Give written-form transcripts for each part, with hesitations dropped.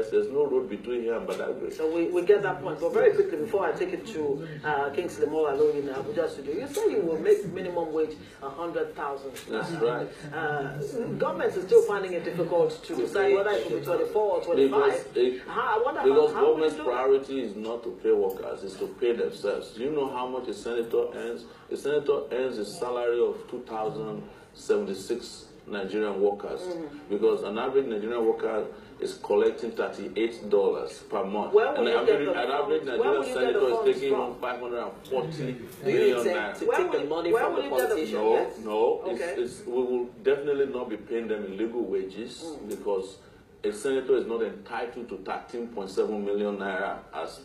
left. There's no road between here and Badagry. So we get that point. But very quickly, before I take it to Kingsley Moghalu in Abuja studio, you say you will make minimum wage 100,000. That's right. Government is still finding it difficult to decide whether it will be 24 or 25. Because government's priority is not to pay workers, it's to pay themselves. Do you know how much a senator earns? A senator earns a salary of 2,076 Nigerian workers, because an average Nigerian worker is collecting $38 per month. And an average Nigerian senator is taking home 540 million naira. To take the money from the politicians? No. We will definitely not be paying them in legal wages, because a senator is not entitled to 13.7 million naira as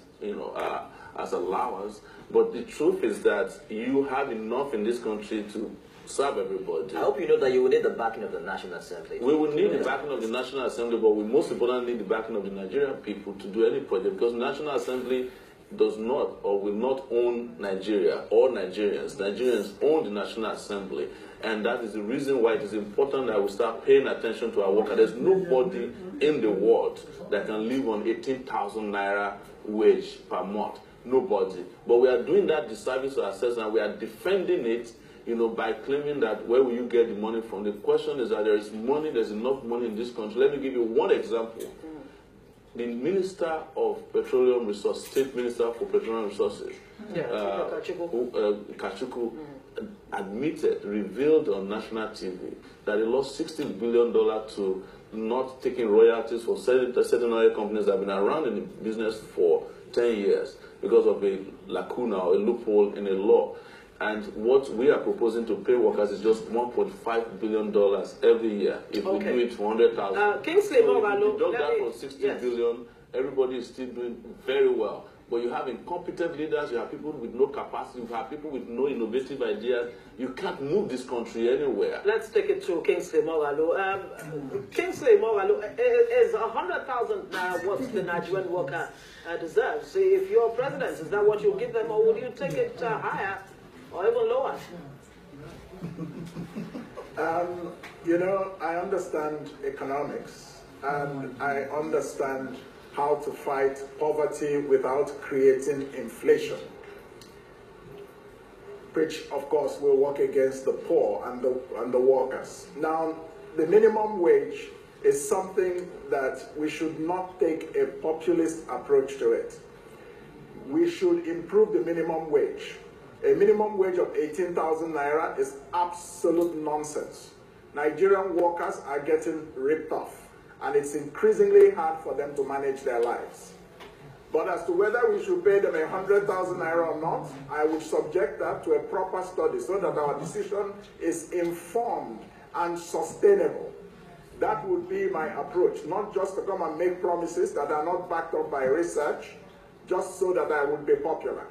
as allowance. But the truth is that you have enough in this country to serve everybody. I hope you know that you will need the backing of the National Assembly. We will need the backing of the National Assembly, but we most importantly need the backing of the Nigerian people to do any project, because the National Assembly does not or will not own Nigeria or Nigerians. Nigerians own the National Assembly, and that is the reason why it is important that we start paying attention to our workers. There's nobody in the world that can live on 18,000 naira wage per month. Nobody. But we are doing that disservice to ourselves, and we are defending it, by claiming that where will you get the money from? The question is that there is money, there's enough money in this country. Let me give you one example. The Minister of Petroleum Resources, State Minister for Petroleum Resources, Kachuku, revealed on national TV that he lost $60 billion to not taking royalties for certain oil companies that have been around in the business for 10 years because of a lacuna or a loophole in a law. And what we are proposing to pay workers is just $1.5 billion every year if we do it for 100,000. Kingsley Moghalu, if you do that for 60 billion, everybody is still doing very well. But you have incompetent leaders, you have people with no capacity, you have people with no innovative ideas. You can't move this country anywhere. Let's take it to Kingsley Moghalu. Kingsley Moghalu, is 100,000 what the Nigerian worker deserves? See, if you're president, is that what you give them, or would you take it higher or even lower? I understand economics, and I understand how to fight poverty without creating inflation, which of course will work against the poor and the workers. Now, the minimum wage is something that we should not take a populist approach to it. We should improve the minimum wage. A minimum wage of 18,000 naira is absolute nonsense. Nigerian workers are getting ripped off, and it's increasingly hard for them to manage their lives. But as to whether we should pay them 100,000 naira or not, I would subject that to a proper study so that our decision is informed and sustainable. That would be my approach, not just to come and make promises that are not backed up by research, just so that I would be popular.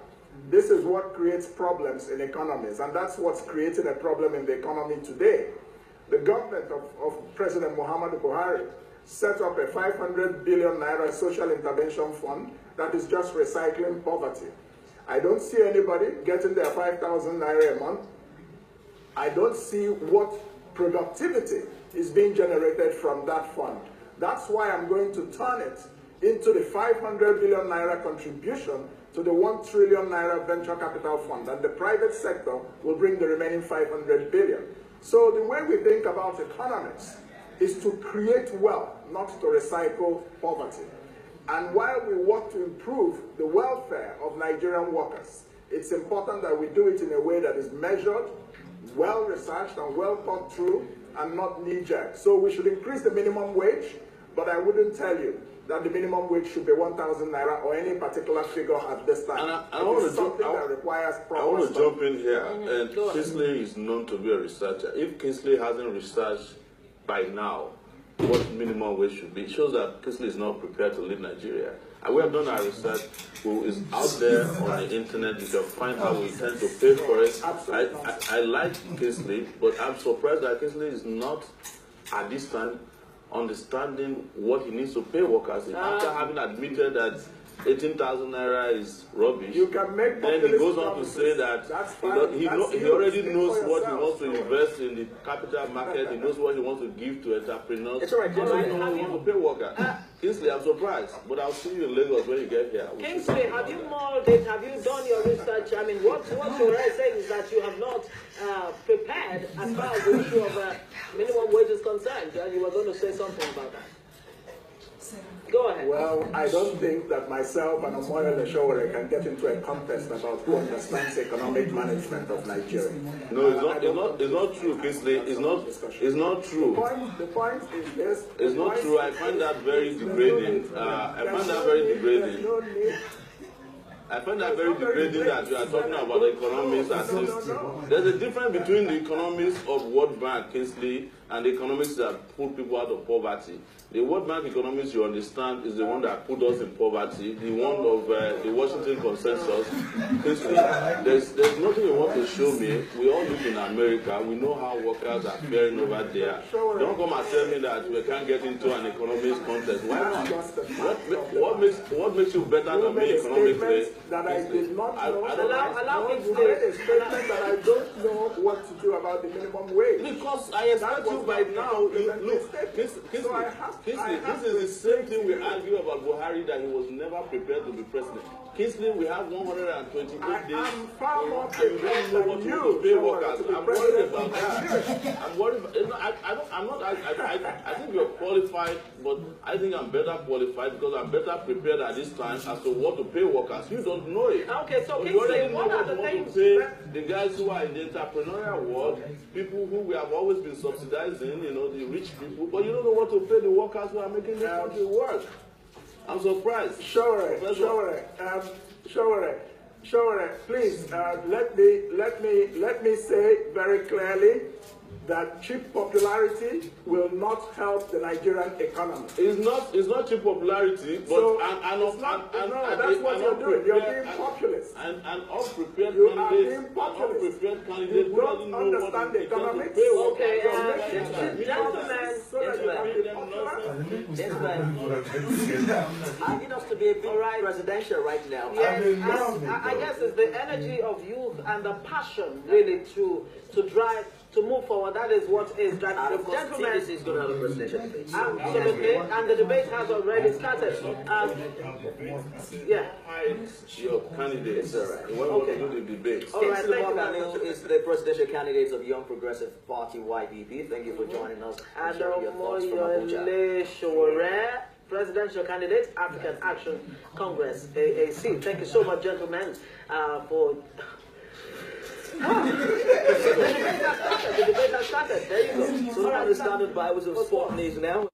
This is what creates problems in economies, and that's what's creating a problem in the economy today. The government of President Muhammadu Buhari set up a 500 billion naira social intervention fund that is just recycling poverty. I don't see anybody getting their 5,000 naira a month. I don't see what productivity is being generated from that fund. That's why I'm going to turn it into the 500 billion naira contribution to the 1 trillion naira venture capital fund, and the private sector will bring the remaining 500 billion. So the way we think about economics is to create wealth, not to recycle poverty. And while we work to improve the welfare of Nigerian workers, it's important that we do it in a way that is measured, well-researched, and well thought through, and not knee-jerk. So we should increase the minimum wage, but I wouldn't tell you that the minimum wage should be 1,000 naira or any particular figure at this time. And I want to jump in here. And Kingsley is known to be a researcher. If Kingsley hasn't researched by now what minimum wage should be, it shows that Kingsley is not prepared to lead Nigeria. And we have done our research, who is out there on the internet. You can find how we intend to pay for it. I like Kingsley, but I'm surprised that Kingsley is not, at this time, understanding what he needs to pay workers. After having admitted that 18,000 naira is rubbish. You can make then he goes on to say that he already knows what he wants to invest in the capital market. He knows what he wants to give to entrepreneurs. It's all right, gentlemen. He wants to pay workers. Kingsley, I'm surprised, but I'll see you in Lagos when you get here. Kingsley, have you mulled it? Have you done your research? I mean, what you're saying is that you have not prepared as far as the issue of minimum wage is concerned. You were going to say something about that. Go ahead. Well, I don't think that myself and Omoyele Sowore can get into a contest about who understands economic management of Nigeria. No, it's not true, Kingsley. It's not true. The point is this. It's not true. I find that very degrading. I find that very degrading. I find that very degrading that you are talking about the economics assist. There's a difference between the economics of World Bank, Kingsley, and the economics that put people out of poverty. The World Bank economics, you understand, is the one that put us in poverty. The one of the Washington Consensus. Kingsley, there's nothing you want to show me. We all live in America. We know how workers are faring over there. Don't come and tell me that we can't get into an economics contest. Why not? What makes you better than me economically? That I did not know. Allow me to say a statement that I don't know what to do about the minimum wage. Because I expect you by now. Look, Kingsley, this is the same thing we argue about Buhari, that he was never prepared to be president. Kingsley, we have 128 days. I'm far more prepared than you to pay workers. I'm worried about that. I'm worried. I think you're qualified, but I think I'm better qualified because I'm better prepared at this time as to what to pay workers. You don't know it. Okay, so you already know what are the what things? to pay the guys who are in the entrepreneurial world, people who we have always been subsidizing, the rich people, but you don't know what to pay the workers who are making the country work. I'm surprised. Sowore, please let me say very clearly that cheap popularity will not help the Nigerian economy. It's not cheap popularity, but so that's what you're doing. You're being populist. And unprepared you candidates. You don't understand the economics. Okay, gentlemen, I need us to be a bit presidential right now. Yes, I guess it's the energy of youth and the passion really to drive, to move forward. That is what is driving. Of course, Gentlemen, TBC is going to have a presidential debate. Absolutely, and the debate has already started. Yeah. Your candidates. Right. When we do the debate. Kingsley Moghalu is the presidential candidate of Young Progressive Party YPP. Thank you for joining us. And Omoyele Sowore, presidential candidate, African Action Congress, AAC. Thank you so much, gentlemen, for. The debate has started. There you go. So the started by was of sport news now.